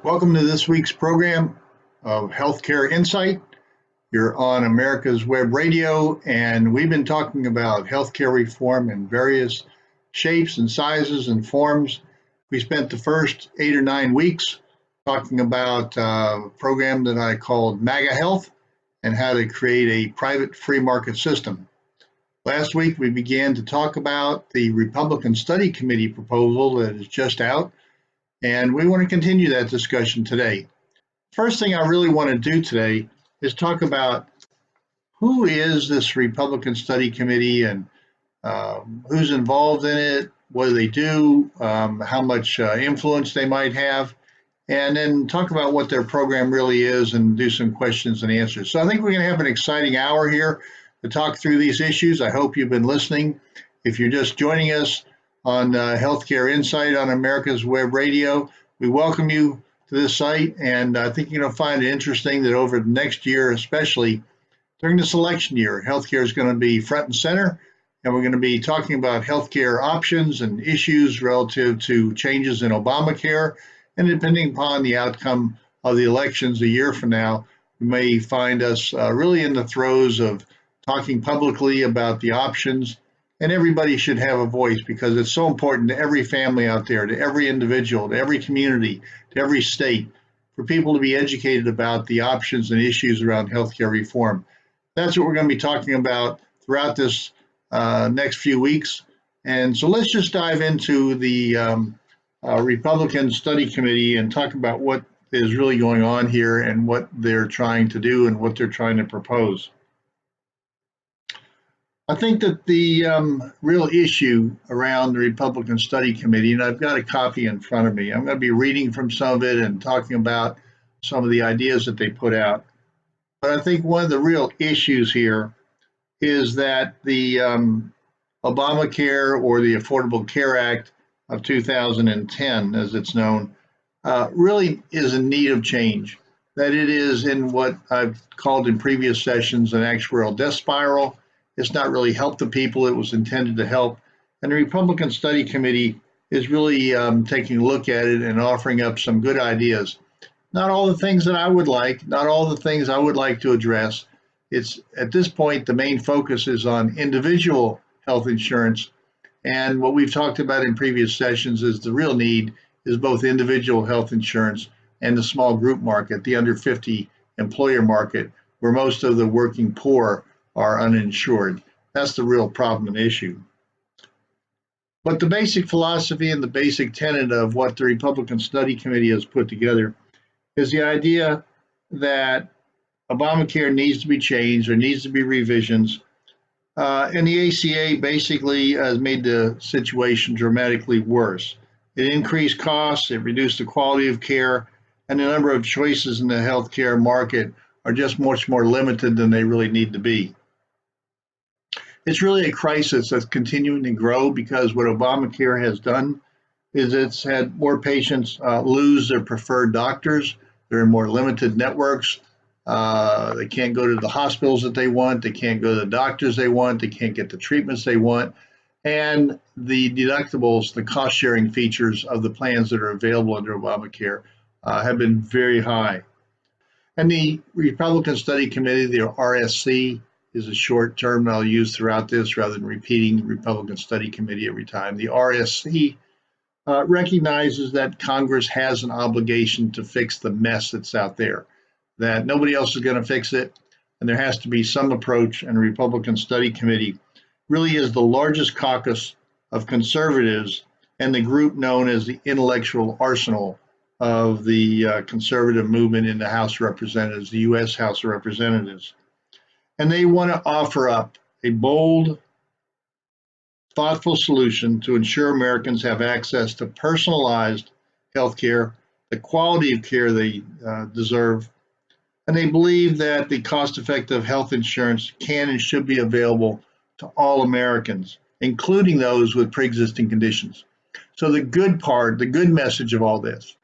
Welcome to this week's program of Healthcare Insight. You're on America's Web Radio, and we've been talking about healthcare reform in various shapes and sizes and forms. We spent the first 8 or 9 weeks talking about a program that I called MAGA Health and how to create a private free market system. Last week, we began to talk about the Republican Study Committee proposal that is just out, and we want to continue that discussion today. First thing I really want to do today is talk about who is this Republican Study Committee and who's involved in it, what do they do, how much influence they might have, and then talk about what their program really is and do some questions and answers. So I think we're going to have an exciting hour here to talk through these issues. I hope you've been listening. If you're just joining us on Healthcare Insight on America's Web Radio, we welcome you to this site, and I think you're going to find it interesting that over the next year, especially during this election year, healthcare is going to be front and center, and we're going to be talking about healthcare options and issues relative to changes in Obamacare, and depending upon the outcome of the elections a year from now, we may find us really in the throes of talking publicly about the options, and everybody should have a voice because it's so important to every family out there, to every individual, to every community, to every state, for people to be educated about the options and issues around healthcare reform. That's what we're going to be talking about throughout this next few weeks. And so let's just dive into the Republican Study Committee and talk about what is really going on here and what they're trying to do and what they're trying to propose. I think that the real issue around the Republican Study Committee, and I've got a copy in front of me, I'm going to be reading from some of it and talking about some of the ideas that they put out. But I think one of the real issues here is that the Obamacare, or the Affordable Care Act of 2010, as it's known, really is in need of change. That it is in what I've called in previous sessions an actuarial death spiral. It's not really helped the people it was intended to help. And the Republican Study Committee is really taking a look at it and offering up some good ideas. Not all the things that I would like, not all the things I would like to address. It's at this point, the main focus is on individual health insurance. And what we've talked about in previous sessions is the real need is both individual health insurance and the small group market, the under 50 employer market, where most of the working poor are uninsured. That's the real problem and issue. But the basic philosophy and the basic tenet of what the Republican Study Committee has put together is the idea that Obamacare needs to be changed, there needs to be revisions, and the ACA basically has made the situation dramatically worse. It increased costs, it reduced the quality of care, and the number of choices in the healthcare market are just much more limited than they really need to be. It's really a crisis that's continuing to grow because what Obamacare has done is it's had more patients lose their preferred doctors. They're in more limited networks. They can't go to the hospitals that they want. They can't go to the doctors they want. They can't get the treatments they want. And the deductibles, the cost-sharing features of the plans that are available under Obamacare have been very high. And the Republican Study Committee, the RSC, is a short term I'll use throughout this rather than repeating Republican Study Committee every time. The RSC recognizes that Congress has an obligation to fix the mess that's out there, that nobody else is going to fix it, and there has to be some approach, and the Republican Study Committee really is the largest caucus of conservatives and the group known as the intellectual arsenal of the conservative movement in the House of Representatives, the U.S. House of Representatives. And they want to offer up a bold, thoughtful solution to ensure Americans have access to personalized health care, the quality of care they deserve, and they believe that the cost-effective health insurance can and should be available to all Americans, including those with pre-existing conditions. So the good part, the good message of all this,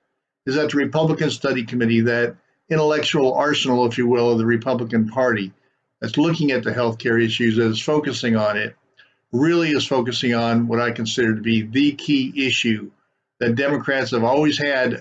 is that the Republican Study Committee, that intellectual arsenal, if you will, of the Republican Party, that's looking at the healthcare issues, that is focusing on it, really is focusing on what I consider to be the key issue that Democrats have always had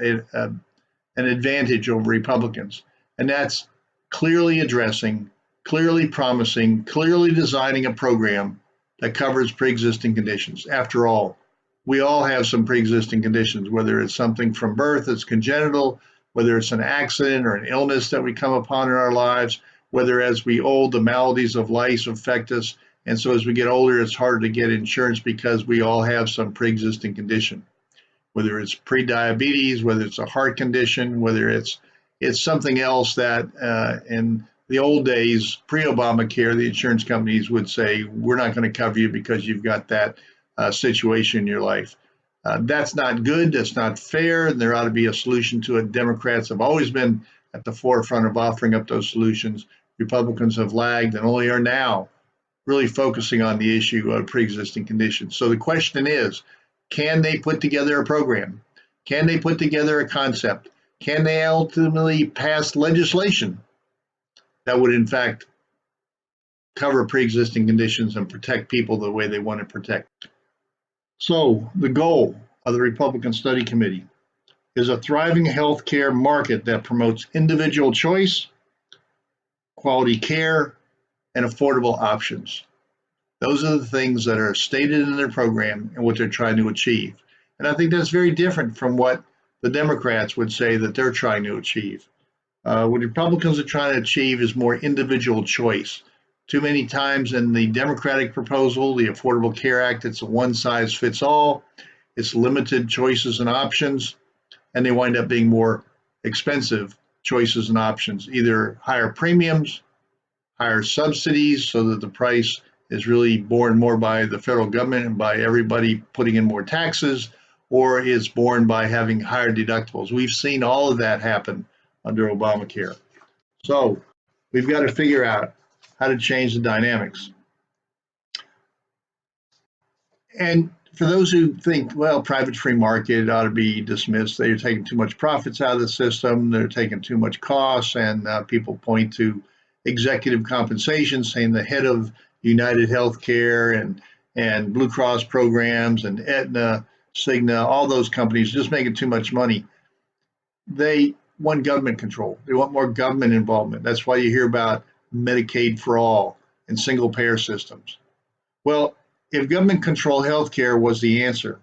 an advantage over Republicans. And that's clearly addressing, clearly promising, clearly designing a program that covers pre-existing conditions. After all, we all have some pre-existing conditions, whether it's something from birth that's congenital, whether it's an accident or an illness that we come upon in our lives, whether as we old, the maladies of life affect us. And so as we get older, it's harder to get insurance because we all have some pre-existing condition, whether it's pre-diabetes, whether it's a heart condition, whether it's something else that in the old days, pre-Obamacare, the insurance companies would say, we're not going to cover you because you've got that situation in your life. That's not good. That's not fair. And there ought to be a solution to it. Democrats have always been at the forefront of offering up those solutions. Republicans have lagged and only are now really focusing on the issue of pre-existing conditions. So the question is, can they put together a program? Can they put together a concept? Can they ultimately pass legislation that would in fact cover pre-existing conditions and protect people the way they want to protect? So the goal of the Republican Study Committee is a thriving healthcare market that promotes individual choice, quality care, and affordable options. Those are the things that are stated in their program and what they're trying to achieve. And I think that's very different from what the Democrats would say that they're trying to achieve. What Republicans are trying to achieve is more individual choice. Too many times in the Democratic proposal, the Affordable Care Act, it's a one size fits all. It's limited choices and options, and they wind up being more expensive choices and options, either higher premiums, higher subsidies so that the price is really borne more by the federal government and by everybody putting in more taxes, or is borne by having higher deductibles. We've seen all of that happen under Obamacare. So we've got to figure out how to change the dynamics. And for those who think, well, private free market ought to be dismissed, they're taking too much profits out of the system, they're taking too much costs, and people point to executive compensation, saying the head of United Healthcare and Blue Cross programs and Aetna, Cigna, all those companies just making too much money. They want government control. They want more government involvement. That's why you hear about Medicaid for all and single payer systems. Well, if government controlled healthcare was the answer,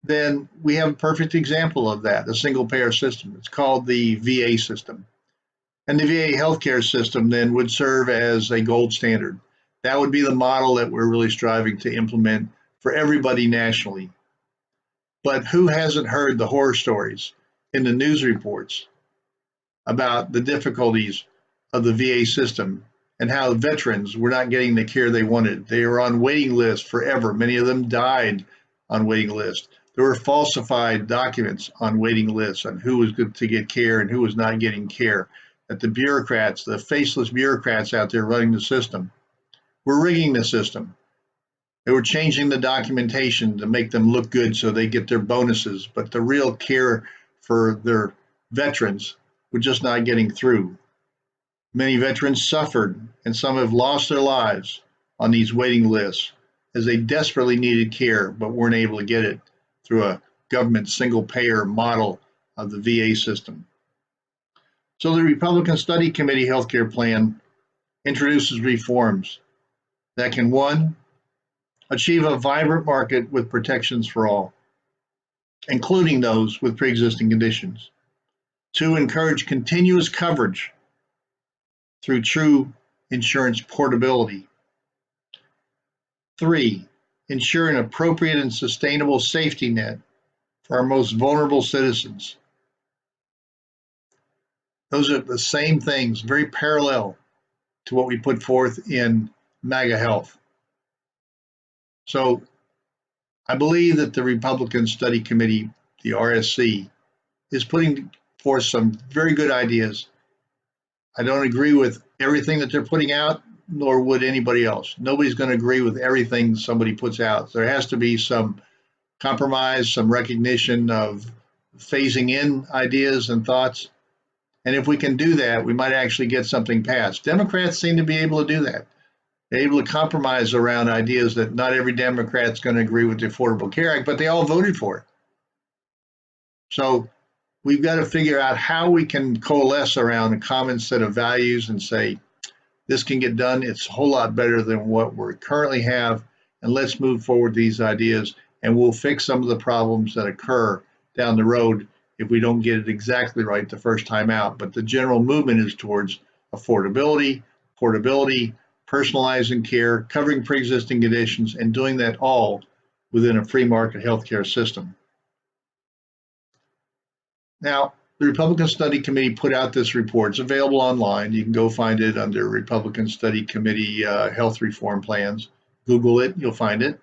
then we have a perfect example of that, a single payer system. It's called the VA system. And the VA healthcare system then would serve as a gold standard. That would be the model that we're really striving to implement for everybody nationally. But who hasn't heard the horror stories in the news reports about the difficulties of the VA system and how veterans were not getting the care they wanted? They were on waiting lists forever. Many of them died on waiting lists. There were falsified documents on waiting lists on who was good to get care and who was not getting care. That the bureaucrats, the faceless bureaucrats out there running the system, were rigging the system. They were changing the documentation to make them look good so they get their bonuses, but the real care for their veterans were just not getting through. Many veterans suffered, and some have lost their lives on these waiting lists as they desperately needed care but weren't able to get it through a government single payer model of the VA system. So the Republican Study Committee healthcare plan introduces reforms that can, one, achieve a vibrant market with protections for all, including those with pre-existing conditions. Two, encourage continuous coverage through true insurance portability. Three, ensure an appropriate and sustainable safety net for our most vulnerable citizens. Those are the same things, very parallel to what we put forth in MAGA Health. So I believe that the Republican Study Committee, the RSC, is putting forth some very good ideas. I don't agree with everything that they're putting out, nor would anybody else. Nobody's going to agree with everything somebody puts out. There has to be some compromise, some recognition of phasing in ideas and thoughts. And if we can do that, we might actually get something passed. Democrats seem to be able to do that. They're able to compromise around ideas that not every Democrat's going to agree with the Affordable Care Act, but they all voted for it. So we've got to figure out how we can coalesce around a common set of values and say, this can get done. It's a whole lot better than what we currently have. And let's move forward these ideas, and we'll fix some of the problems that occur down the road if we don't get it exactly right the first time out. But the general movement is towards affordability, portability, personalizing care, covering pre-existing conditions, and doing that all within a free market healthcare system. Now, the Republican Study Committee put out this report. It's available online. You can go find it under Republican Study Committee Health Reform Plans. Google it, you'll find it.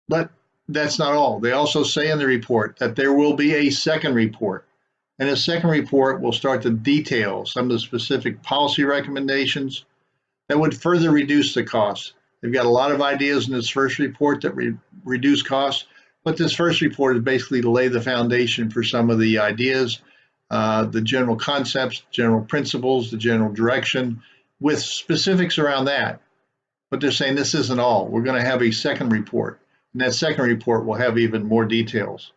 But that's not all. They also say in the report that there will be a second report. And a second report will start to detail some of the specific policy recommendations that would further reduce the costs. They've got a lot of ideas in this first report that reduce costs, but this first report is basically to lay the foundation for some of the ideas, the general concepts, general principles, the general direction, with specifics around that. But they're saying this isn't all. We're going to have a second report, and that second report will have even more details.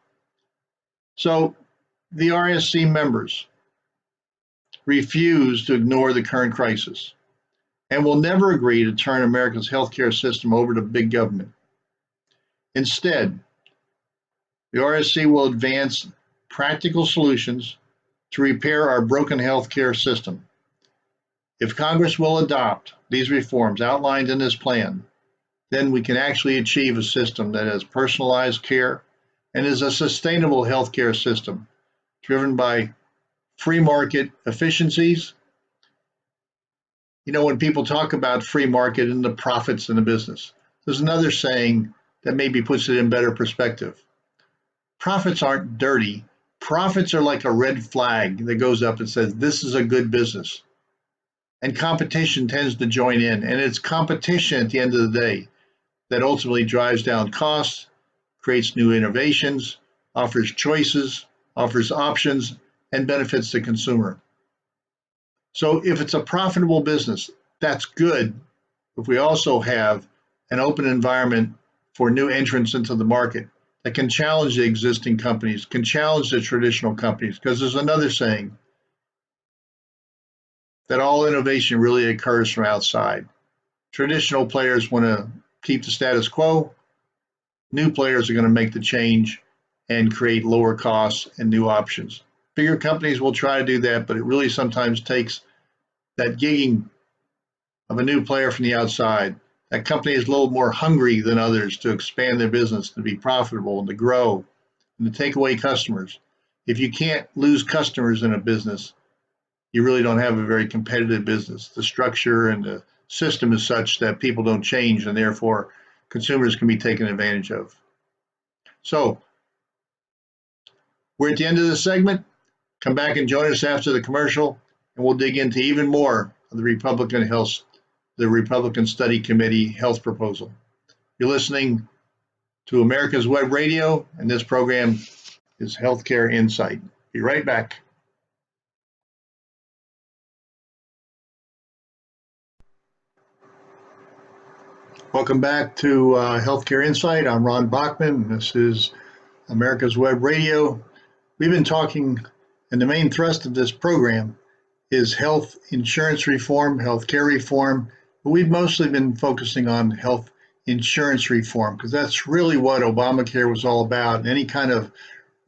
So the RSC members refuse to ignore the current crisis and will never agree to turn America's healthcare system over to big government. Instead, the RSC will advance practical solutions to repair our broken healthcare system. If Congress will adopt these reforms outlined in this plan, then we can actually achieve a system that has personalized care and is a sustainable healthcare system driven by free market efficiencies. You know, when people talk about free market and the profits in the business, there's another saying that maybe puts it in better perspective. Profits aren't dirty. Profits are like a red flag that goes up and says, this is a good business. And competition tends to join in. And it's competition at the end of the day that ultimately drives down costs, creates new innovations, offers choices, offers options, and benefits the consumer. So if it's a profitable business, that's good. If we also have an open environment for new entrants into the market that can challenge the existing companies, can challenge the traditional companies, because there's another saying that all innovation really occurs from outside. Traditional players want to keep the status quo. New players are going to make the change and create lower costs and new options. Bigger companies will try to do that, but it really sometimes takes that gigging of a new player from the outside. That company is a little more hungry than others to expand their business, to be profitable and to grow and to take away customers. If you can't lose customers in a business, you really don't have a very competitive business. The structure and the system is such that people don't change, and therefore consumers can be taken advantage of. So we're at the end of the segment. Come back and join us after the commercial, and we'll dig into even more of the Republican Study Committee health proposal. You're listening to America's Web Radio, and this program is Healthcare Insight. Be right back. Welcome back to Healthcare Insight. I'm Ron Bachman. This is America's Web Radio. We've been talking, and the main thrust of this program is health insurance reform, healthcare reform, but we've mostly been focusing on health insurance reform because that's really what Obamacare was all about. Any kind of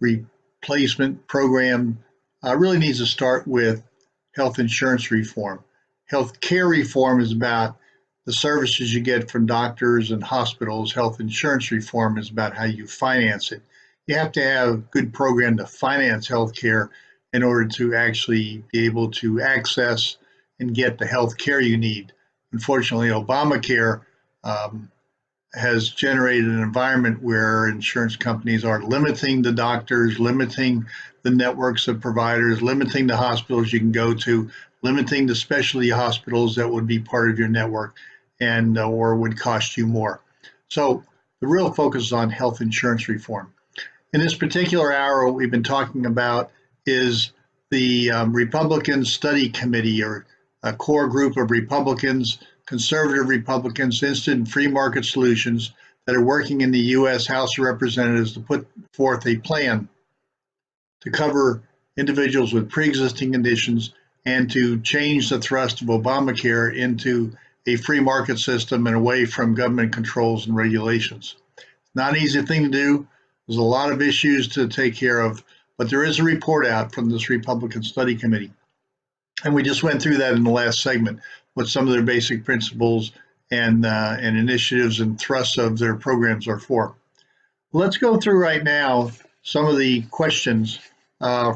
replacement program really needs to start with health insurance reform. Healthcare reform is about the services you get from doctors and hospitals. Health insurance reform is about how you finance it. You have to have a good program to finance healthcare in order to actually be able to access and get the health care you need. Unfortunately, Obamacare has generated an environment where insurance companies are limiting the doctors, limiting the networks of providers, limiting the hospitals you can go to, limiting the specialty hospitals that would be part of your network and or would cost you more. So the real focus is on health insurance reform. In this particular hour, what we've been talking about is the Republican Study Committee, or a core group of Republicans, conservative Republicans, interested in free market solutions that are working in the U.S. House of Representatives to put forth a plan to cover individuals with pre-existing conditions and to change the thrust of Obamacare into a free market system and away from government controls and regulations. Not an easy thing to do. There's a lot of issues to take care of, but there is a report out from this Republican Study Committee. And we just went through that in the last segment, what some of their basic principles and initiatives and thrusts of their programs are for. Let's go through right now some of the questions,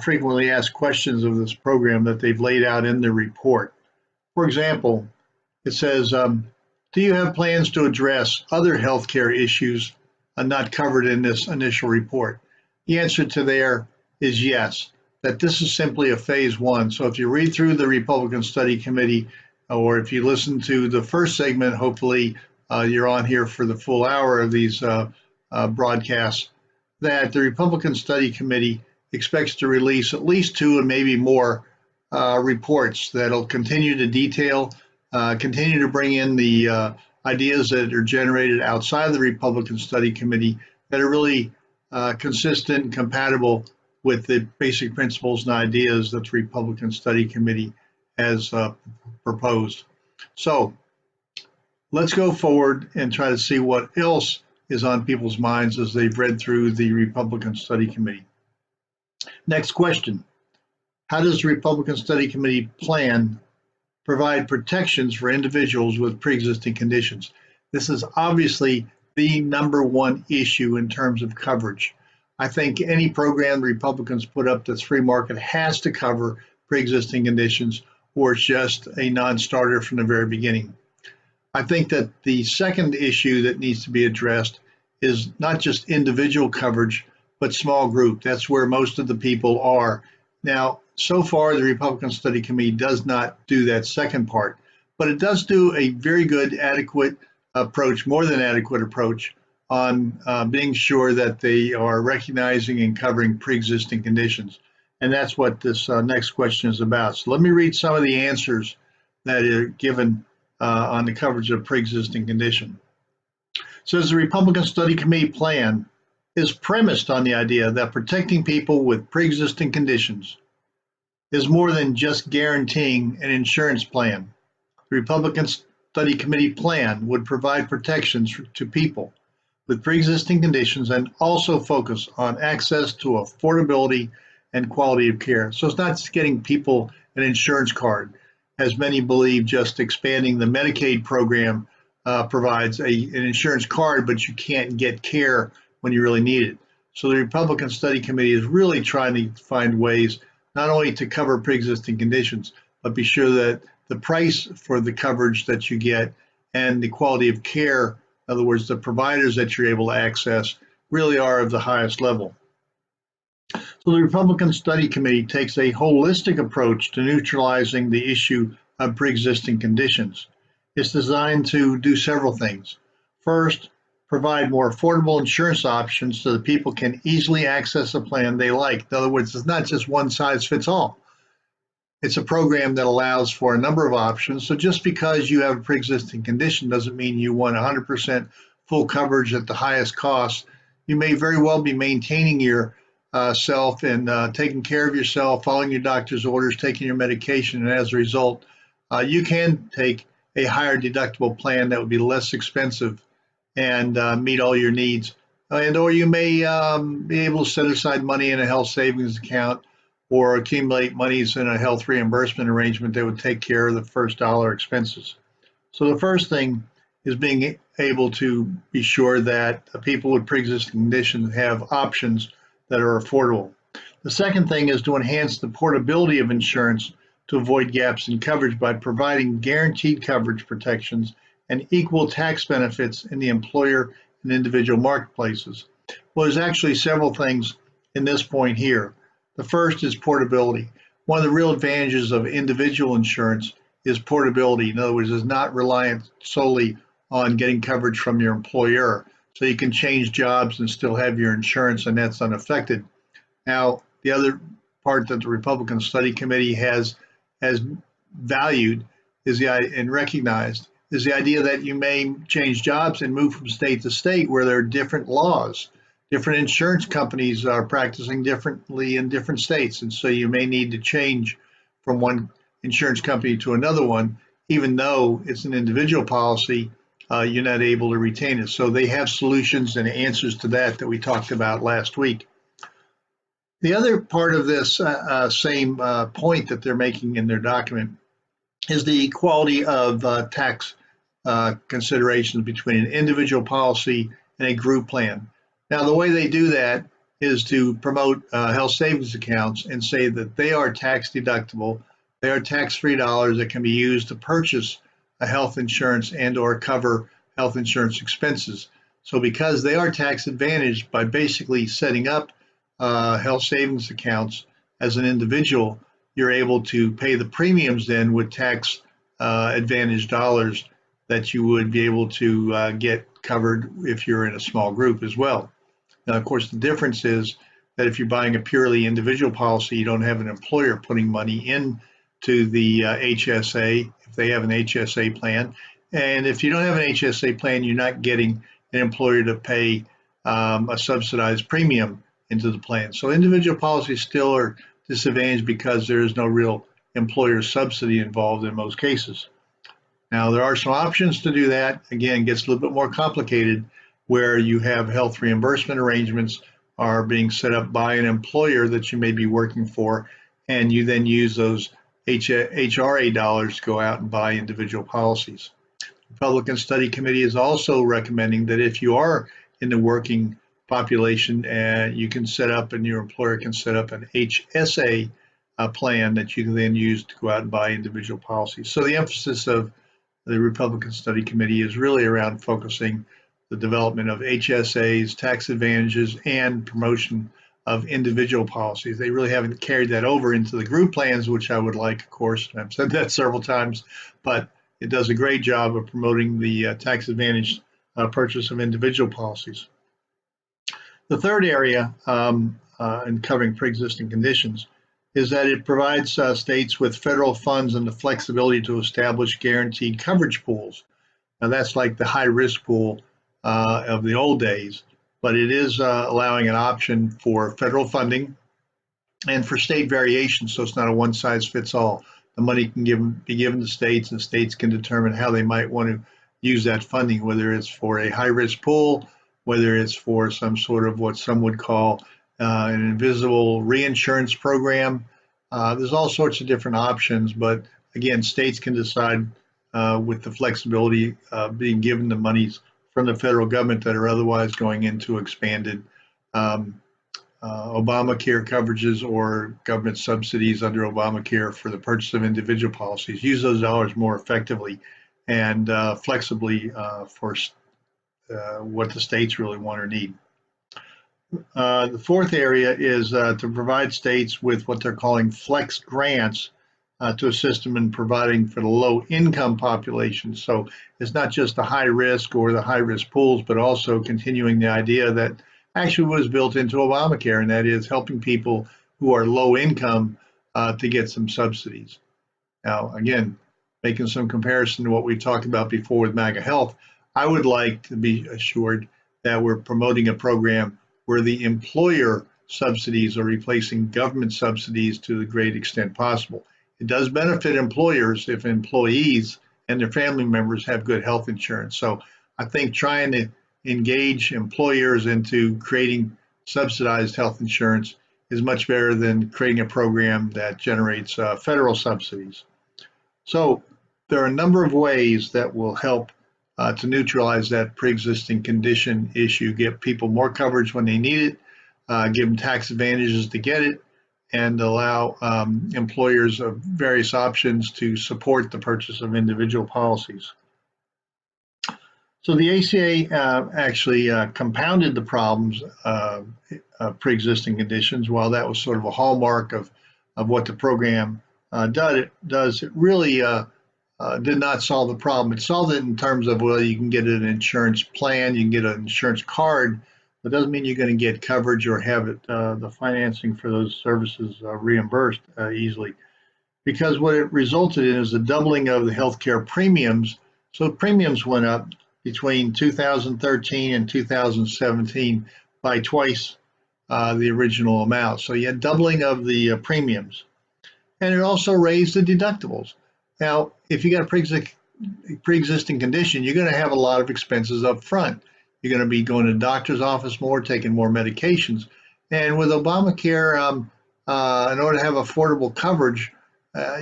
frequently asked questions of this program that they've laid out in the report. For example, it says, do you have plans to address other healthcare issues not covered in this initial report? The answer to there is yes, that this is simply a phase one. So if you read through the Republican Study Committee, or if you listen to the first segment, hopefully you're on here for the full hour of these broadcasts, that the Republican Study Committee expects to release at least 2 and maybe more reports that'll continue to detail, continue to bring in the ideas that are generated outside of the Republican Study Committee that are really consistent and compatible with the basic principles and ideas that the Republican Study Committee has proposed. So let's go forward and try to see what else is on people's minds as they've read through the Republican Study Committee. Next question. How does the Republican Study Committee plan provide protections for individuals with pre-existing conditions? This is obviously the number one issue in terms of coverage. I think any program the Republicans put up that's free market has to cover pre-existing conditions, or it's just a non-starter from the very beginning. I think that the second issue that needs to be addressed is not just individual coverage, but small group. That's where most of the people are. Now, so far, the Republican Study Committee does not do that second part, but it does do a very good, adequate approach, more than adequate approach on being sure that they are recognizing and covering pre-existing conditions. And that's what this next question is about. So let me read some of the answers that are given on the coverage of pre-existing condition. It says the Republican Study Committee plan is premised on the idea that protecting people with pre-existing conditions is more than just guaranteeing an insurance plan. The Republican Study Committee plan would provide protections to people with pre-existing conditions and also focus on access to affordability and quality of care. So it's not just getting people an insurance card, as many believe just expanding the Medicaid program provides an insurance card, but you can't get care when you really need it. So the Republican Study Committee is really trying to find ways not only to cover pre-existing conditions, but be sure that the price for the coverage that you get and the quality of care, in other words, the providers that you're able to access, really are of the highest level. So the Republican Study Committee takes a holistic approach to neutralizing the issue of pre-existing conditions. It's designed to do several things. First, provide more affordable insurance options so that people can easily access a plan they like. In other words, it's not just one size fits all. It's a program that allows for a number of options. So just because you have a pre-existing condition doesn't mean you want 100% full coverage at the highest cost. You may very well be maintaining your self and taking care of yourself, following your doctor's orders, taking your medication, and as a result, you can take a higher deductible plan that would be less expensive and meet all your needs. And or you may be able to set aside money in a health savings account or accumulate monies in a health reimbursement arrangement that would take care of the first dollar expenses. So the first thing is being able to be sure that people with pre-existing conditions have options that are affordable. The second thing is to enhance the portability of insurance to avoid gaps in coverage by providing guaranteed coverage protections and equal tax benefits in the employer and individual marketplaces. Well, there's actually several things in this point here. The first is portability. One of the real advantages of individual insurance is portability. In other words, it's not reliant solely on getting coverage from your employer. So you can change jobs and still have your insurance, and that's unaffected. Now, the other part that the Republican Study Committee has valued is and recognized is the idea that you may change jobs and move from state to state where there are different laws, different insurance companies are practicing differently in different states, and so you may need to change from one insurance company to another one, even though it's an individual policy. You're not able to retain it. So they have solutions and answers to that we talked about last week. The other part of this same point that they're making in their document is the equality of tax considerations between an individual policy and a group plan. Now, the way they do that is to promote health savings accounts and say that they are tax deductible, they are tax-free dollars that can be used to purchase a health insurance and or cover health insurance expenses. So because they are tax advantaged by basically setting up health savings accounts as an individual, you're able to pay the premiums then with tax advantage dollars that you would be able to get covered if you're in a small group as well. Now, of course, the difference is that if you're buying a purely individual policy, you don't have an employer putting money into the HSA if they have an HSA plan. And if you don't have an HSA plan, you're not getting an employer to pay a subsidized premium into the plan. So individual policies still are disadvantaged because there is no real employer subsidy involved in most cases. Now, there are some options to do that. Again, it gets a little bit more complicated where you have health reimbursement arrangements are being set up by an employer that you may be working for, and you then use those HRA dollars to go out and buy individual policies. The Republican Study Committee is also recommending that if you are in the working population, you can set up and your employer can set up an HSA plan that you can then use to go out and buy individual policies. So the emphasis of the Republican Study Committee is really around focusing the development of HSAs, tax advantages, and promotion of individual policies. They really haven't carried that over into the group plans, which I would like, of course. I've said that several times, but it does a great job of promoting the tax advantage purchase of individual policies. The third area in covering pre-existing conditions is that it provides states with federal funds and the flexibility to establish guaranteed coverage pools. Now that's like the high risk pool of the old days, but it is allowing an option for federal funding and for state variation, so it's not a one size fits all. The money can be given to states, and states can determine how they might want to use that funding, whether it's for a high risk pool, whether it's for some sort of what some would call an invisible reinsurance program. There's all sorts of different options, but again, states can decide with the flexibility being given the monies from the federal government that are otherwise going into expanded ObamaCare coverages or government subsidies under ObamaCare for the purchase of individual policies. Use those dollars more effectively and flexibly for what the states really want or need. The fourth area is to provide states with what they're calling flex grants to assist them in providing for the low income population. So it's not just the high risk or the high risk pools, but also continuing the idea that actually was built into Obamacare, and that is helping people who are low income to get some subsidies. Now, again, making some comparison to what we talked about before with MAGA Health, I would like to be assured that we're promoting a program where the employer subsidies are replacing government subsidies to the great extent possible. It does benefit employers if employees and their family members have good health insurance. So I think trying to engage employers into creating subsidized health insurance is much better than creating a program that generates federal subsidies. So there are a number of ways that will help to neutralize that pre-existing condition issue, give people more coverage when they need it, give them tax advantages to get it, and allow employers of various options to support the purchase of individual policies. So the ACA actually compounded the problems of pre-existing conditions. While that was sort of a hallmark of what the program does, it really did not solve the problem. It solved it in terms of, well, you can get an insurance plan, you can get an insurance card, but it doesn't mean you're going to get coverage or have it, the financing for those services reimbursed easily. Because what it resulted in is a doubling of the healthcare premiums. So premiums went up between 2013 and 2017 by twice the original amount. So you had doubling of the premiums. And it also raised the deductibles. Now, if you got a pre-existing condition, you're going to have a lot of expenses up front. You're going to be going to the doctor's office more, taking more medications. And with Obamacare, in order to have affordable coverage,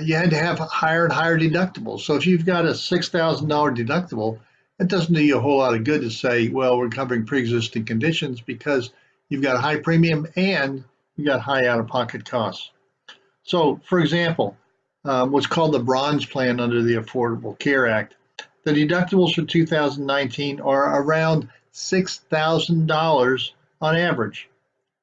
you had to have higher and higher deductibles. So if you've got a $6,000 deductible, it doesn't do you a whole lot of good to say, well, we're covering pre-existing conditions, because you've got a high premium and you've got high out-of-pocket costs. So, for example, what's called the Bronze Plan under the Affordable Care Act, the deductibles for 2019 are around $6,000 on average.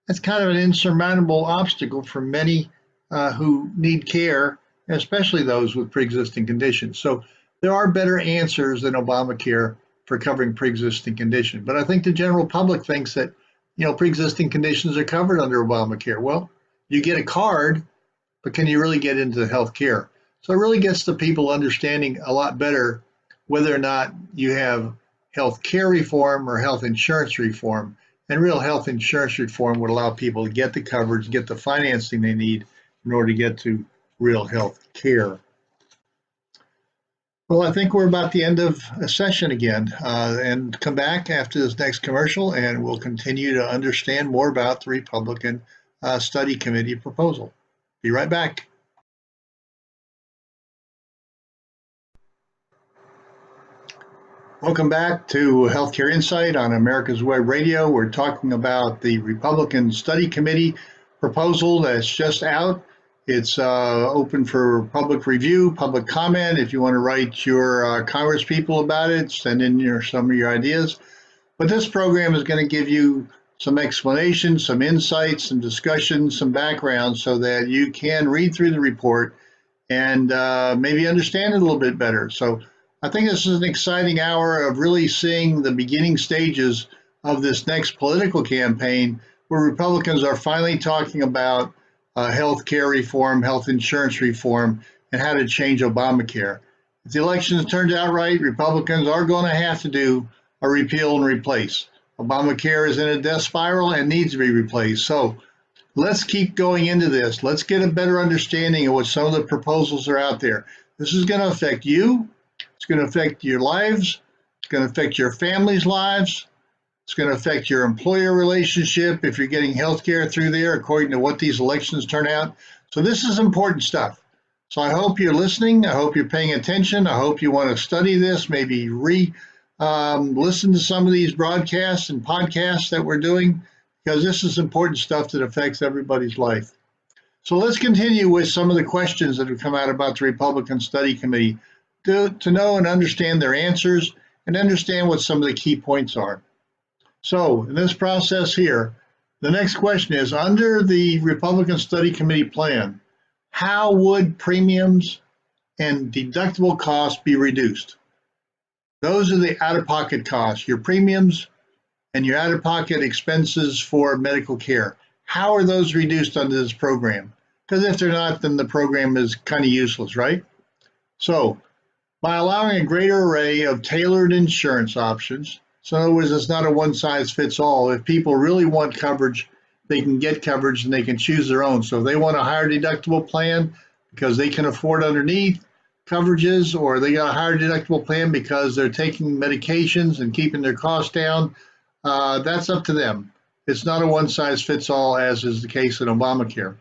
That's kind of an insurmountable obstacle for many who need care, especially those with pre-existing conditions. So there are better answers than Obamacare for covering pre-existing conditions. But I think the general public thinks that, pre-existing conditions are covered under Obamacare. Well, you get a card, but can you really get into health care? So it really gets the people understanding a lot better whether or not you have health care reform or health insurance reform. And real health insurance reform would allow people to get the coverage, get the financing they need in order to get to real health care. Well, I think we're about the end of a session again, and come back after this next commercial and we'll continue to understand more about the Republican Study Committee proposal. Be right back. Welcome back to Healthcare Insight on America's Web Radio. We're talking about the Republican Study Committee proposal that's just out. It's open for public review, public comment. If you want to write your Congress people about it, send in some of your ideas. But this program is going to give you some explanations, some insights, some discussion, some background so that you can read through the report and maybe understand it a little bit better. So I think this is an exciting hour of really seeing the beginning stages of this next political campaign, where Republicans are finally talking about health care reform, health insurance reform, and how to change Obamacare. If the election turns out right, Republicans are going to have to do a repeal and replace. Obamacare is in a death spiral and needs to be replaced. So let's keep going into this. Let's get a better understanding of what some of the proposals are out there. This is going to affect you. It's going to affect your lives. It's going to affect your family's lives. It's going to affect your employer relationship if you're getting health care through there, according to what these elections turn out. So this is important stuff. So I hope you're listening. I hope you're paying attention. I hope you want to study this, maybe listen to some of these broadcasts and podcasts that we're doing, because this is important stuff that affects everybody's life. So let's continue with some of the questions that have come out about the Republican Study Committee to know and understand their answers and understand what some of the key points are. So in this process here, the next question is, under the Republican Study Committee plan, how would premiums and deductible costs be reduced? Those are the out-of-pocket costs, your premiums and your out-of-pocket expenses for medical care. How are those reduced under this program? Because if they're not, then the program is kind of useless, right? So by allowing a greater array of tailored insurance options, so in other words, it's not a one-size-fits-all. If people really want coverage, they can get coverage and they can choose their own. So if they want a higher deductible plan because they can afford underneath coverages, or they got a higher deductible plan because they're taking medications and keeping their costs down, that's up to them. It's not a one-size-fits-all, as is the case in Obamacare.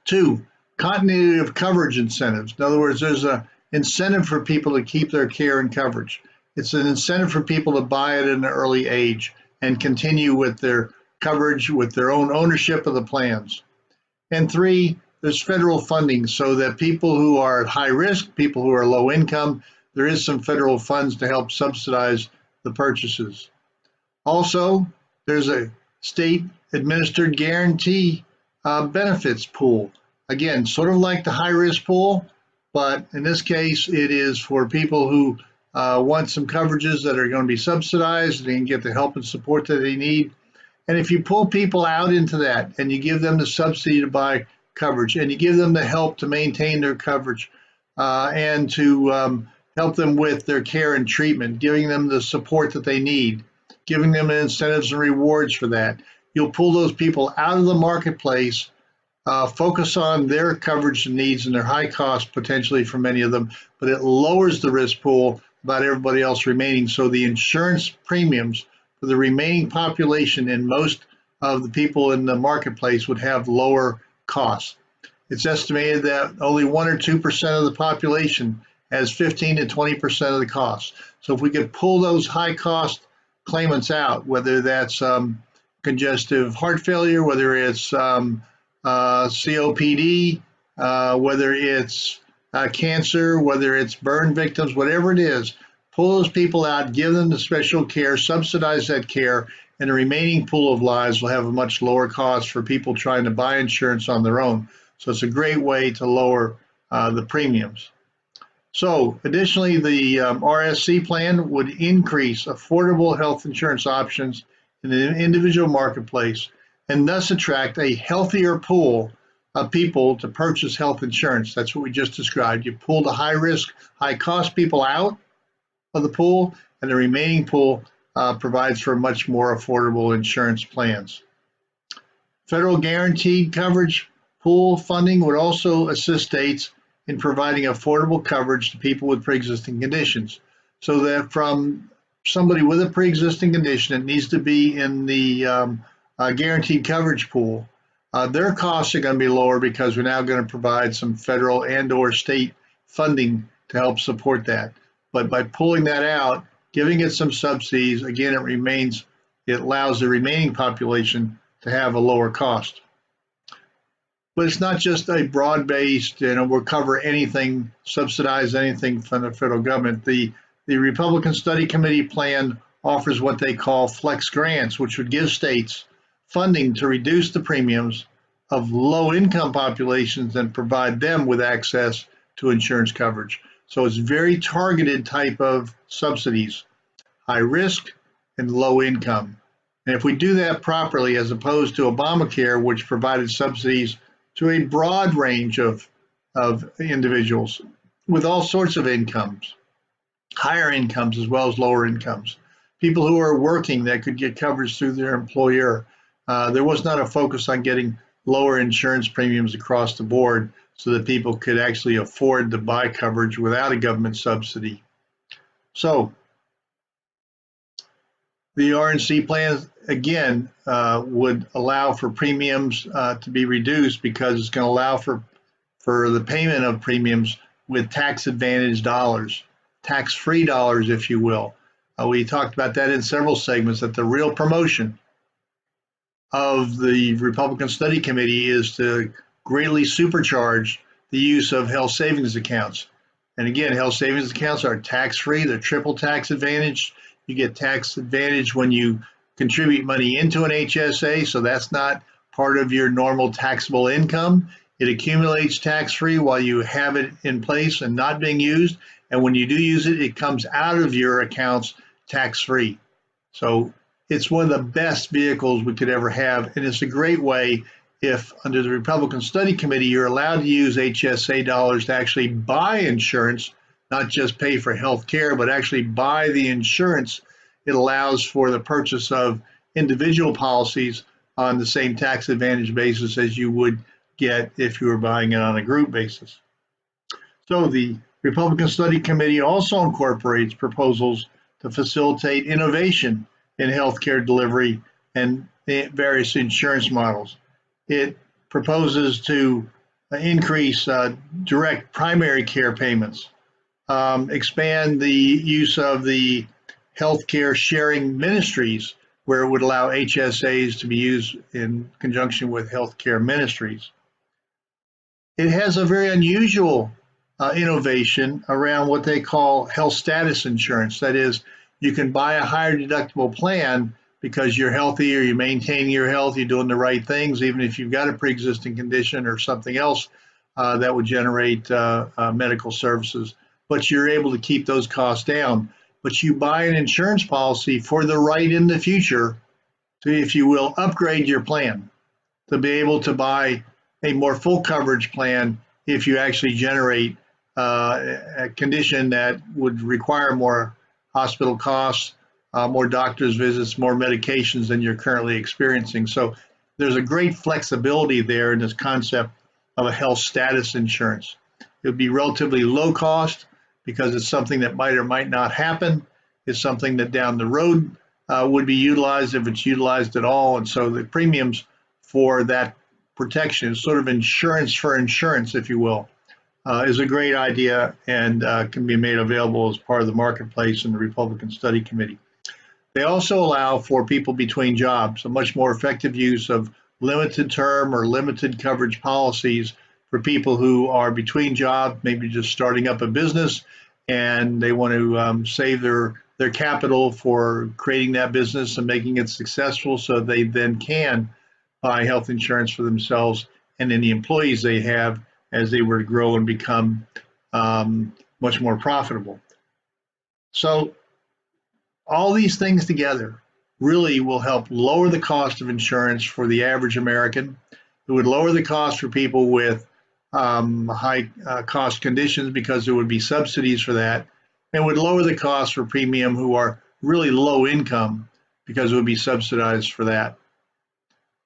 2, continuity of coverage incentives. In other words, there's an incentive for people to keep their care and coverage. It's an incentive for people to buy it at an early age and continue with their coverage with their own ownership of the plans. And 3, there's federal funding so that people who are at high risk, people who are low income, there is some federal funds to help subsidize the purchases. Also, there's a state administered guarantee benefits pool. Again, sort of like the high risk pool, but in this case, it is for people who want some coverages that are going to be subsidized and they can get the help and support that they need. And if you pull people out into that and you give them the subsidy to buy coverage and you give them the help to maintain their coverage and to help them with their care and treatment, giving them the support that they need, giving them incentives and rewards for that. You'll pull those people out of the marketplace, focus on their coverage needs and their high cost potentially for many of them, but it lowers the risk pool about everybody else remaining. So the insurance premiums for the remaining population and most of the people in the marketplace would have lower costs. It's estimated that only 1 or 2% of the population has 15 to 20% of the cost. So if we could pull those high cost claimants out, whether that's congestive heart failure, whether it's COPD, whether it's cancer, whether it's burn victims, whatever it is, pull those people out, give them the special care, subsidize that care, and the remaining pool of lives will have a much lower cost for people trying to buy insurance on their own. So it's a great way to lower the premiums. So additionally, the RSC plan would increase affordable health insurance options in the individual marketplace and thus attract a healthier pool of people to purchase health insurance. That's what we just described. You pull the high risk, high cost people out of the pool, and the remaining pool provides for much more affordable insurance plans. Federal guaranteed coverage pool funding would also assist states in providing affordable coverage to people with pre-existing conditions. So that from somebody with a pre-existing condition, it needs to be in the guaranteed coverage pool. Their costs are going to be lower because we're now going to provide some federal and or state funding to help support that. But by pulling that out, giving it some subsidies, again, it allows the remaining population to have a lower cost. But it's not just a broad-based, we'll cover anything, subsidize anything from the federal government. The Republican Study Committee plan offers what they call flex grants, which would give states funding to reduce the premiums of low-income populations and provide them with access to insurance coverage. So it's very targeted type of subsidies, high risk and low income. And if we do that properly, as opposed to Obamacare, which provided subsidies to a broad range of individuals with all sorts of incomes, higher incomes as well as lower incomes, people who are working that could get coverage through their employer. There was not a focus on getting lower insurance premiums across the board so that people could actually afford to buy coverage without a government subsidy. So the RNC plan, again, would allow for premiums to be reduced because it's going to allow for the payment of premiums with tax advantage dollars, tax-free dollars, if you will. We talked about that in several segments, that the real promotion of the Republican Study Committee is to greatly supercharge the use of health savings accounts. And again, health savings accounts are tax-free, they're triple tax advantage. You get tax advantage when you contribute money into an HSA, so that's not part of your normal taxable income. It accumulates tax-free while you have it in place and not being used. And when you do use it, it comes out of your accounts tax-free. So it's one of the best vehicles we could ever have. And it's a great way if under the Republican Study Committee, you're allowed to use HSA dollars to actually buy insurance, not just pay for health care, but actually buy the insurance. It allows for the purchase of individual policies on the same tax advantage basis as you would get if you were buying it on a group basis. So the Republican Study Committee also incorporates proposals to facilitate innovation in healthcare delivery and various insurance models. It proposes to increase direct primary care payments, expand the use of the healthcare sharing ministries, where it would allow HSAs to be used in conjunction with healthcare ministries. It has a very unusual innovation around what they call health status insurance. That is, you can buy a higher deductible plan because you're healthy, or you're maintaining your health, you're doing the right things, even if you've got a pre-existing condition or something else that would generate medical services. But you're able to keep those costs down. But you buy an insurance policy for the right in the future to, if you will, upgrade your plan, to be able to buy a more full coverage plan if you actually generate a condition that would require more hospital costs, more doctor's visits, more medications than you're currently experiencing. So there's a great flexibility there in this concept of a health status insurance. It would be relatively low cost because it's something that might or might not happen. It's something that down the road would be utilized if it's utilized at all. And so the premiums for that protection is sort of insurance for insurance, if you will, is a great idea and can be made available as part of the marketplace in the Republican Study Committee. They also allow for people between jobs, a much more effective use of limited term or limited coverage policies for people who are between jobs, maybe just starting up a business, and they want to save their capital for creating that business and making it successful so they then can buy health insurance for themselves and any employees they have as they were to grow and become much more profitable. So all these things together really will help lower the cost of insurance for the average American. It would lower the cost for people with high cost conditions because there would be subsidies for that. It would lower the cost for premium who are really low income because it would be subsidized for that.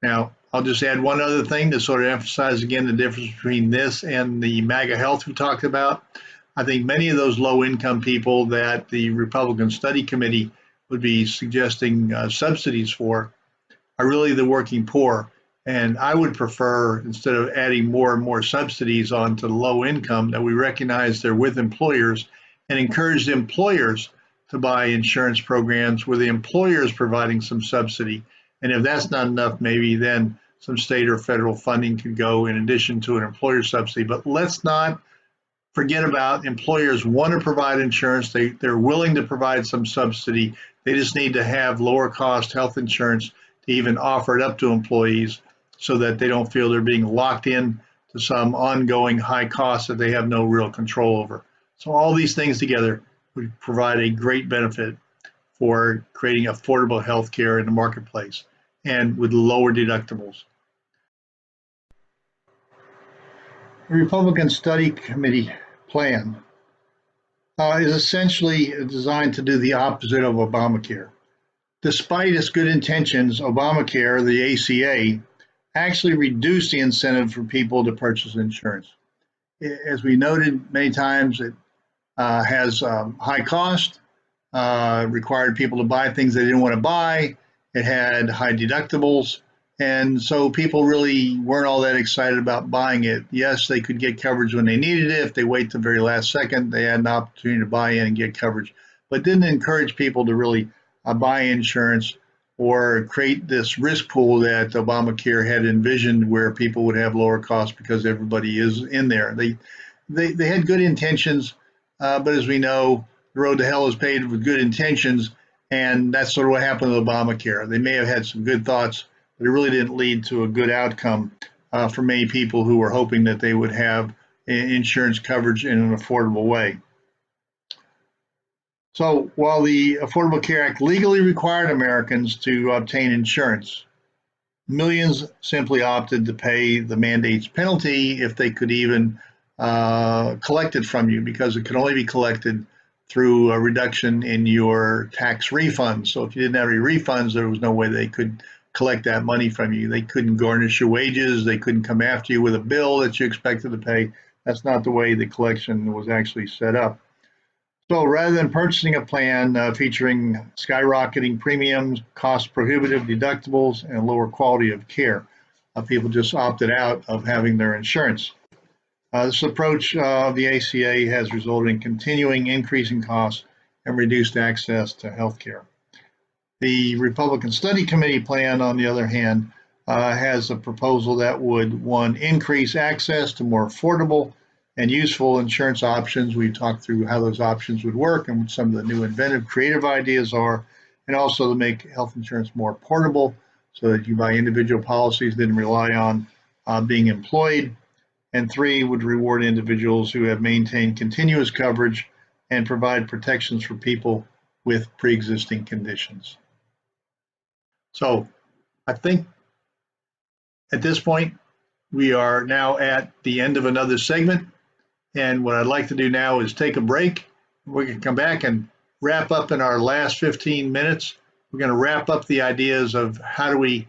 Now, I'll just add one other thing to sort of emphasize again the difference between this and the MAGA health we talked about. I think many of those low income people that the Republican Study Committee would be suggesting subsidies for are really the working poor. And I would prefer, instead of adding more and more subsidies onto the low income, that we recognize they're with employers and encourage the employers to buy insurance programs where the employer is providing some subsidy. And if that's not enough, maybe then some state or federal funding could go in addition to an employer subsidy. But let's not forget about employers want to provide insurance. They're willing to provide some subsidy. They just need to have lower cost health insurance to even offer it up to employees so that they don't feel they're being locked in to some ongoing high cost that they have no real control over. So all these things together would provide a great benefit for creating affordable health care in the marketplace and with lower deductibles. The Republican Study Committee plan is essentially designed to do the opposite of Obamacare. Despite its good intentions, Obamacare, the ACA, actually reduced the incentive for people to purchase insurance. As we noted many times, it has high cost, required people to buy things they didn't want to buy. It had high deductibles. And so people really weren't all that excited about buying it. Yes, they could get coverage when they needed it. If they wait the very last second, they had an opportunity to buy in and get coverage, but didn't encourage people to really buy insurance or create this risk pool that Obamacare had envisioned where people would have lower costs because everybody is in there. They had good intentions, but as we know, the road to hell is paved with good intentions, and that's sort of what happened with Obamacare. They may have had some good thoughts, but it really didn't lead to a good outcome for many people who were hoping that they would have insurance coverage in an affordable way. So while the Affordable Care Act legally required Americans to obtain insurance, millions simply opted to pay the mandate's penalty if they could even collect it from you, because it could only be collected through a reduction in your tax refunds. So if you didn't have any refunds, there was no way they could collect that money from you. They couldn't garnish your wages. They couldn't come after you with a bill that you expected to pay. That's not the way the collection was actually set up. So rather than purchasing a plan featuring skyrocketing premiums, cost prohibitive deductibles, and lower quality of care, people just opted out of having their insurance. This approach of the ACA has resulted in continuing increasing costs and reduced access to health care. The Republican Study Committee plan, on the other hand, has a proposal that would, one, increase access to more affordable and useful insurance options. We talked through how those options would work and what some of the new inventive, creative ideas are, and also to make health insurance more portable so that you buy individual policies, didn't rely on being employed. And three, would reward individuals who have maintained continuous coverage and provide protections for people with pre-existing conditions. So I think at this point, we are now at the end of another segment. And what I'd like to do now is take a break. We can come back and wrap up in our last 15 minutes. We're going to wrap up the ideas of how do we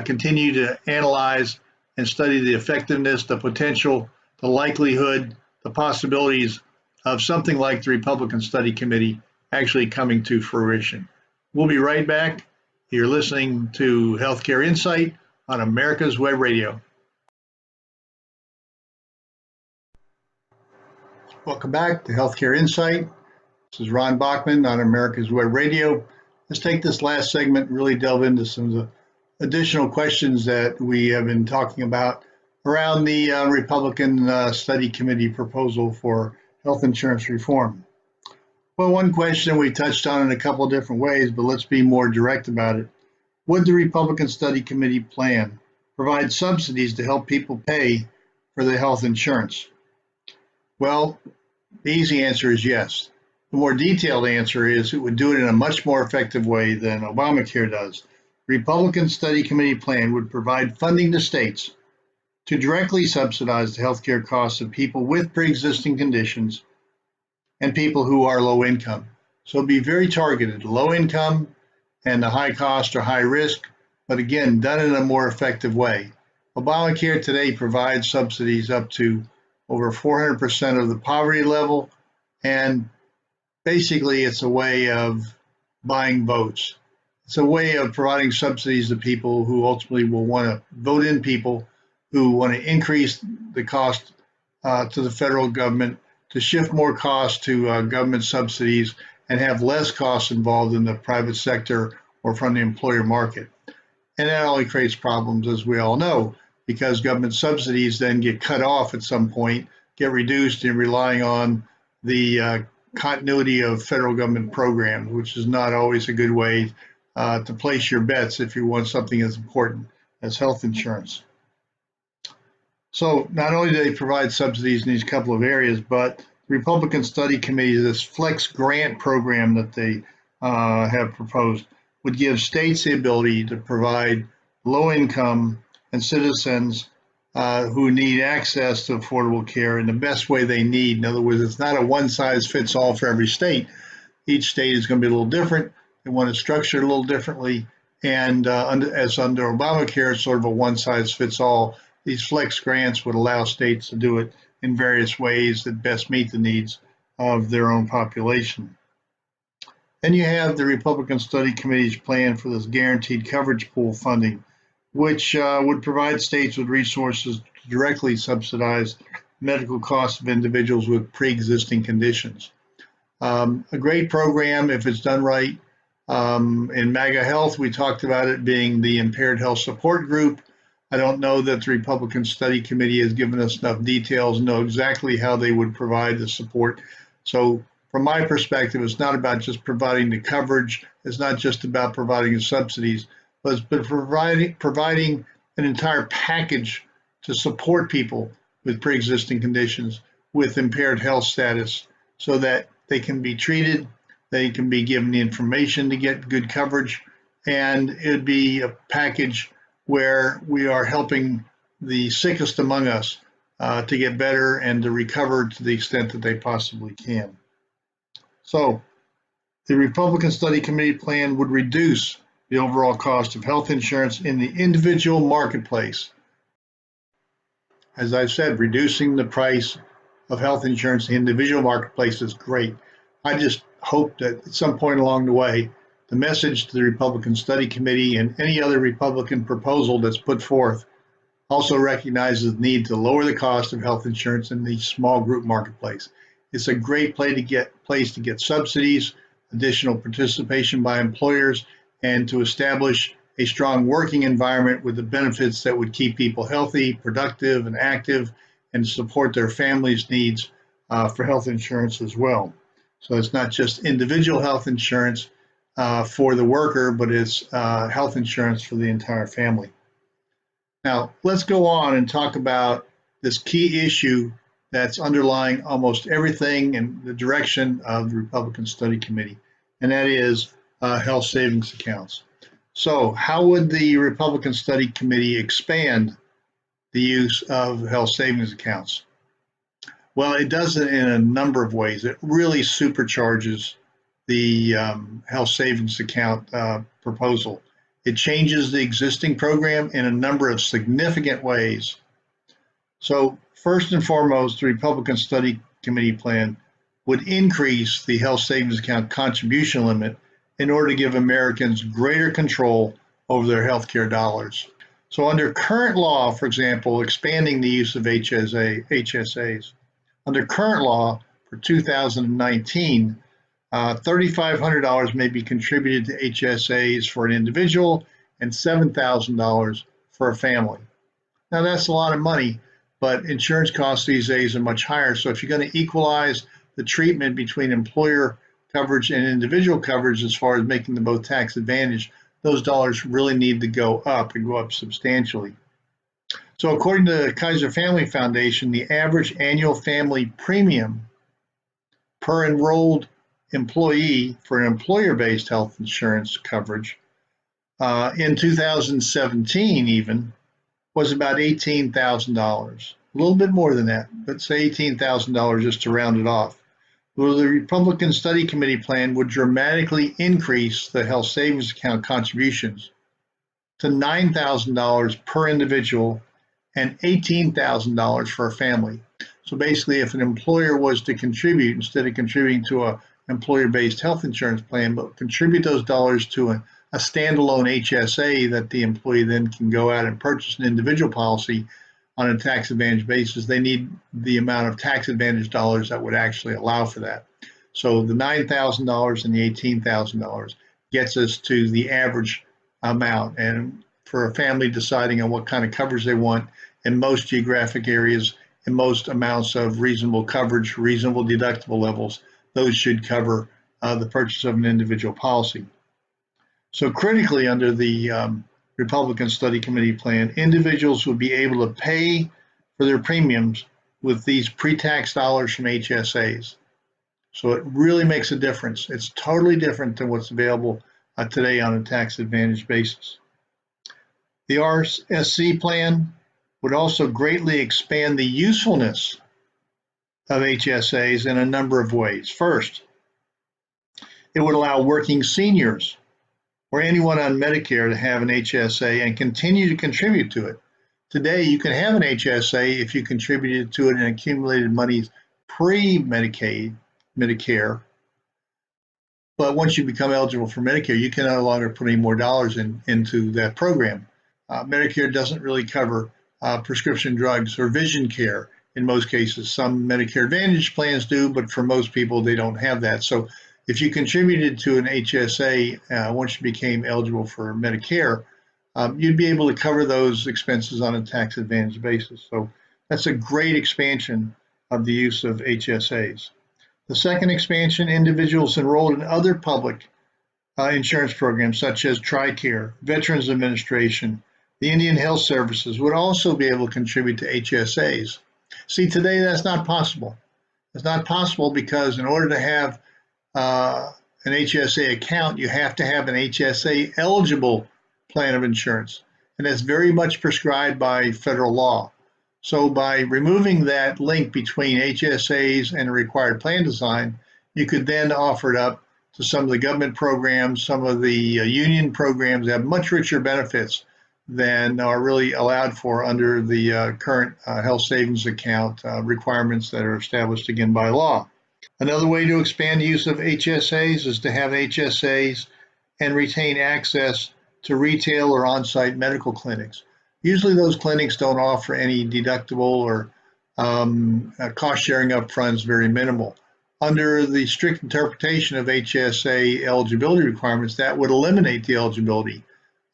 continue to analyze and study the effectiveness, the potential, the likelihood, the possibilities of something like the Republican Study Committee actually coming to fruition. We'll be right back. You're listening to Healthcare Insight on America's Web Radio. Welcome back to Healthcare Insight. This is Ron Bachman on America's Web Radio. Let's take this last segment and really delve into some of the additional questions that we have been talking about around the Republican Study Committee proposal for health insurance reform. Well, one question we touched on in a couple of different ways, but let's be more direct about it. Would the Republican Study Committee plan provide subsidies to help people pay for their health insurance? Well, the easy answer is yes. The more detailed answer is it would do it in a much more effective way than ObamaCare does. The Republican Study Committee plan would provide funding to states to directly subsidize the health care costs of people with pre-existing conditions and people who are low income. So it'd be very targeted, low income and the high cost or high risk, but again, done in a more effective way. ObamaCare today provides subsidies up to over 400% of the poverty level, and basically it's a way of buying votes. It's a way of providing subsidies to people who ultimately will want to vote in people who want to increase the cost to the federal government, to shift more costs to government subsidies and have less costs involved in the private sector or from the employer market. And that only creates problems, as we all know, because government subsidies then get cut off at some point, get reduced in relying on the continuity of federal government programs, which is not always a good way to place your bets if you want something as important as health insurance. So not only do they provide subsidies in these couple of areas, but the Republican Study Committee, this flex grant program that they have proposed, would give states the ability to provide low income and citizens who need access to affordable care in the best way they need. In other words, it's not a one size fits all for every state. Each state is going to be a little different. They want to structure it a little differently. And as under Obamacare, it's sort of a one size fits all. These flex grants would allow states to do it in various ways that best meet the needs of their own population. Then you have the Republican Study Committee's plan for this guaranteed coverage pool funding, which would provide states with resources to directly subsidize medical costs of individuals with pre-existing conditions. A great program if it's done right. In MAGA Health, we talked about it being the Impaired Health Support Group. I don't know that the Republican Study Committee has given us enough details to know exactly how they would provide the support. So from my perspective, it's not about just providing the coverage. It's not just about providing the subsidies, but it's providing an entire package to support people with pre-existing conditions with impaired health status so that they can be treated, they can be given the information to get good coverage, and it would be a package where we are helping the sickest among us to get better and to recover to the extent that they possibly can. So the Republican Study Committee plan would reduce the overall cost of health insurance in the individual marketplace. As I've said, reducing the price of health insurance in the individual marketplace is great. I just hope that at some point along the way, the message to the Republican Study Committee and any other Republican proposal that's put forth also recognizes the need to lower the cost of health insurance in the small group marketplace. It's a great place to get subsidies, additional participation by employers, and to establish a strong working environment with the benefits that would keep people healthy, productive, and active, and support their families' needs for health insurance as well. So it's not just individual health insurance for the worker, but it's health insurance for the entire family. Now, let's go on and talk about this key issue that's underlying almost everything in the direction of the Republican Study Committee, and that is health savings accounts. So how would the Republican Study Committee expand the use of health savings accounts? Well, it does it in a number of ways. It really supercharges the health savings account proposal. It changes the existing program in a number of significant ways. So first and foremost, the Republican Study Committee plan would increase the health savings account contribution limit in order to give Americans greater control over their healthcare dollars. So under current law, for example, expanding the use of HSAs, under current law for 2019, $3,500 may be contributed to HSAs for an individual and $7,000 for a family. Now that's a lot of money, but insurance costs these days are much higher. So if you're going to equalize the treatment between employer coverage and individual coverage as far as making them both tax advantage, those dollars really need to go up and go up substantially. So according to the Kaiser Family Foundation, the average annual family premium per enrolled employee for an employer-based health insurance coverage in 2017 even was about $18,000. A little bit more than that, but say $18,000 just to round it off. Well, the Republican Study Committee plan would dramatically increase the health savings account contributions to $9,000 per individual and $18,000 for a family. So basically, if an employer was to contribute, instead of contributing to an employer-based health insurance plan, but contribute those dollars to a standalone HSA that the employee then can go out and purchase an individual policy on a tax advantage basis, they need the amount of tax advantage dollars that would actually allow for that. So the $9,000 and the $18,000 gets us to the average amount. And for a family deciding on what kind of coverage they want in most geographic areas, in most amounts of reasonable coverage, reasonable deductible levels, those should cover the purchase of an individual policy. So critically, under the Republican Study Committee plan, individuals would be able to pay for their premiums with these pre-tax dollars from HSAs. So it really makes a difference. It's totally different than what's available today on a tax advantage basis. The RSC plan would also greatly expand the usefulness of HSAs in a number of ways. First, it would allow working seniors or anyone on Medicare to have an HSA and continue to contribute to it. Today, you can have an HSA if you contributed to it and accumulated monies pre-Medicare, but once you become eligible for Medicare, you can no longer put any more dollars into that program. Medicare doesn't really cover prescription drugs or vision care in most cases. Some Medicare Advantage plans do, but for most people, they don't have that. So if you contributed to an HSA once you became eligible for Medicare, you'd be able to cover those expenses on a tax advantage basis. So that's a great expansion of the use of HSAs. The second expansion, individuals enrolled in other public insurance programs such as TRICARE, Veterans Administration, the Indian Health Services would also be able to contribute to HSAs. See, today that's not possible. It's not possible because in order to have an HSA account, you have to have an HSA eligible plan of insurance, and that's very much prescribed by federal law. So by removing that link between HSAs and a required plan design, you could then offer it up to some of the government programs, some of the union programs that have much richer benefits than are really allowed for under the current health savings account requirements that are established again by law. Another way to expand the use of HSAs is to have HSAs and retain access to retail or on-site medical clinics. Usually those clinics don't offer any deductible or cost sharing up front is very minimal. Under the strict interpretation of HSA eligibility requirements, that would eliminate the eligibility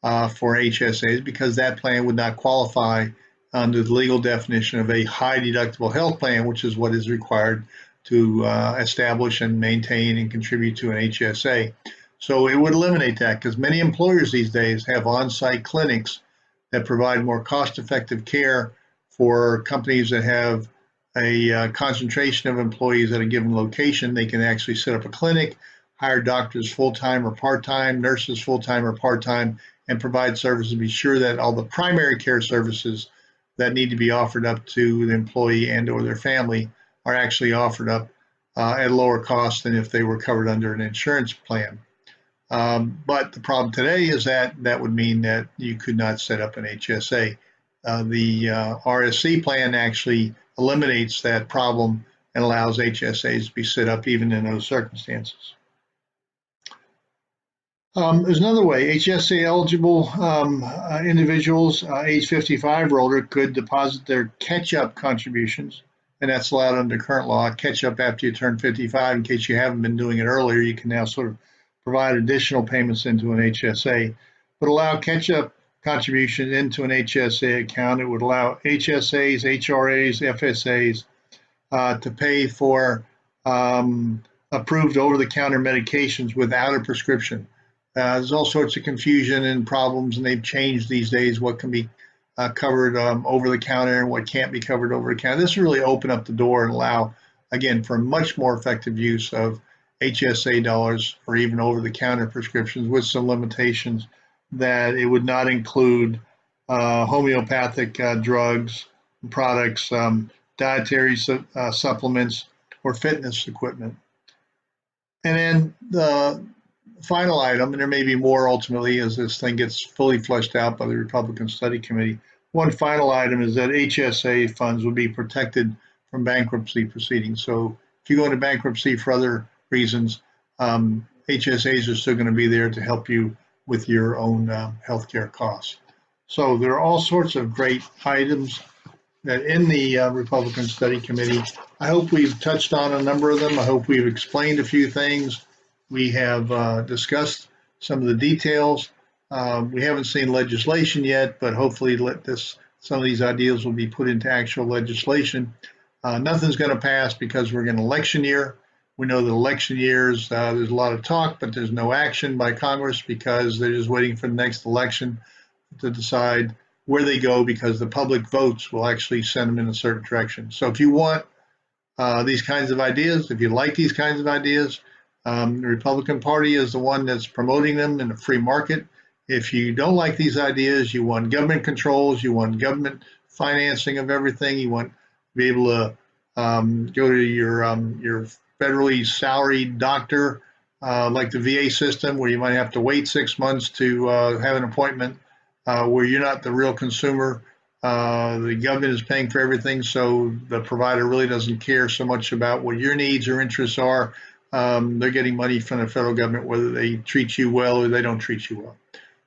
for HSAs because that plan would not qualify under the legal definition of a high deductible health plan, which is what is required to establish and maintain and contribute to an HSA. So it would eliminate that because many employers these days have on-site clinics that provide more cost-effective care for companies that have a concentration of employees at a given location. They can actually set up a clinic, hire doctors full-time or part-time, nurses full-time or part-time, and provide services to be sure that all the primary care services that need to be offered up to the employee and or their family are actually offered up at a lower cost than if they were covered under an insurance plan. But the problem today is that that would mean that you could not set up an HSA. The RSC plan actually eliminates that problem and allows HSAs to be set up even in those circumstances. There's another way. HSA eligible individuals age 55 or older could deposit their catch-up contributions, and that's allowed under current law. Catch up after you turn 55. In case you haven't been doing it earlier, you can now sort of provide additional payments into an HSA, but allow catch-up contribution into an HSA account. It would allow HSAs, HRAs, FSAs to pay for approved over-the-counter medications without a prescription. There's all sorts of confusion and problems, and they've changed these days what can be covered over the counter and what can't be covered over the counter. This really open up the door and allow, again, for much more effective use of HSA dollars or even over the counter prescriptions, with some limitations that it would not include homeopathic drugs, products, dietary supplements, or fitness equipment. And then the final item, and there may be more ultimately as this thing gets fully fleshed out by the Republican Study Committee. One final item is that HSA funds will be protected from bankruptcy proceedings. So if you go into bankruptcy for other reasons, HSAs are still going to be there to help you with your own healthcare costs. So there are all sorts of great items that in the Republican Study Committee. I hope we've touched on a number of them. I hope we've explained a few things. We have discussed some of the details. We haven't seen legislation yet, but hopefully some of these ideas will be put into actual legislation. Nothing's going to pass because we're in an election year. We know that election years, there's a lot of talk, but there's no action by Congress because they're just waiting for the next election to decide where they go, because the public votes will actually send them in a certain direction. So if you want these kinds of ideas, if you like these kinds of ideas, the Republican Party is the one that's promoting them in a free market. If you don't like these ideas, you want government controls, you want government financing of everything, you want to be able to go to your federally salaried doctor, like the VA system, where you might have to wait 6 months to have an appointment, where you're not the real consumer. The government is paying for everything, so the provider really doesn't care so much about what your needs or interests are. They're getting money from the federal government, whether they treat you well or they don't treat you well.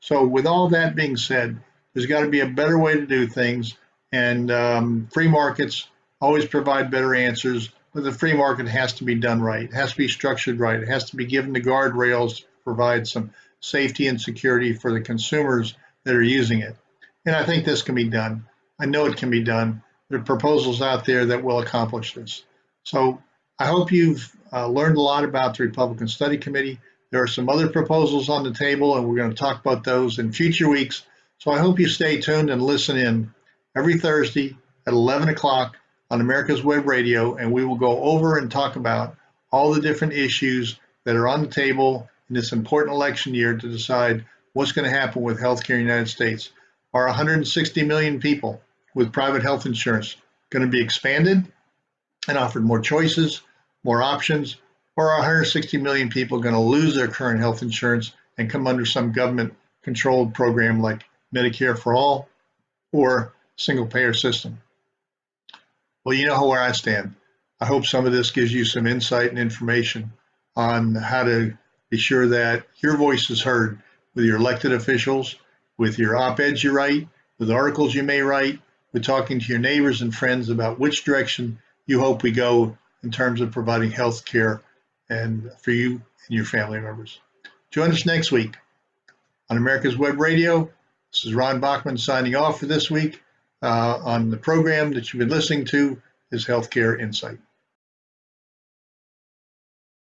So with all that being said, there's got to be a better way to do things, and free markets always provide better answers, but the free market has to be done right. It has to be structured right. It has to be given the guardrails to provide some safety and security for the consumers that are using it. And I think this can be done. I know it can be done. There are proposals out there that will accomplish this. So I hope you've learned a lot about the Republican Study Committee. There are some other proposals on the table, and we're going to talk about those in future weeks. So I hope you stay tuned and listen in every Thursday at 11 o'clock on America's Web Radio, and we will go over and talk about all the different issues that are on the table in this important election year to decide what's going to happen with healthcare in the United States. Are 160 million people with private health insurance going to be expanded and offered more choices, more options, or are 160 million people going to lose their current health insurance and come under some government-controlled program like Medicare for All or single-payer system? Well, you know where I stand. I hope some of this gives you some insight and information on how to be sure that your voice is heard with your elected officials, with your op-eds you write, with articles you may write, with talking to your neighbors and friends about which direction you hope we go in terms of providing health care and for you and your family members. Join us next week on America's Web Radio. This is Ron Bachman signing off for this week on the program that you've been listening to is Healthcare Insight.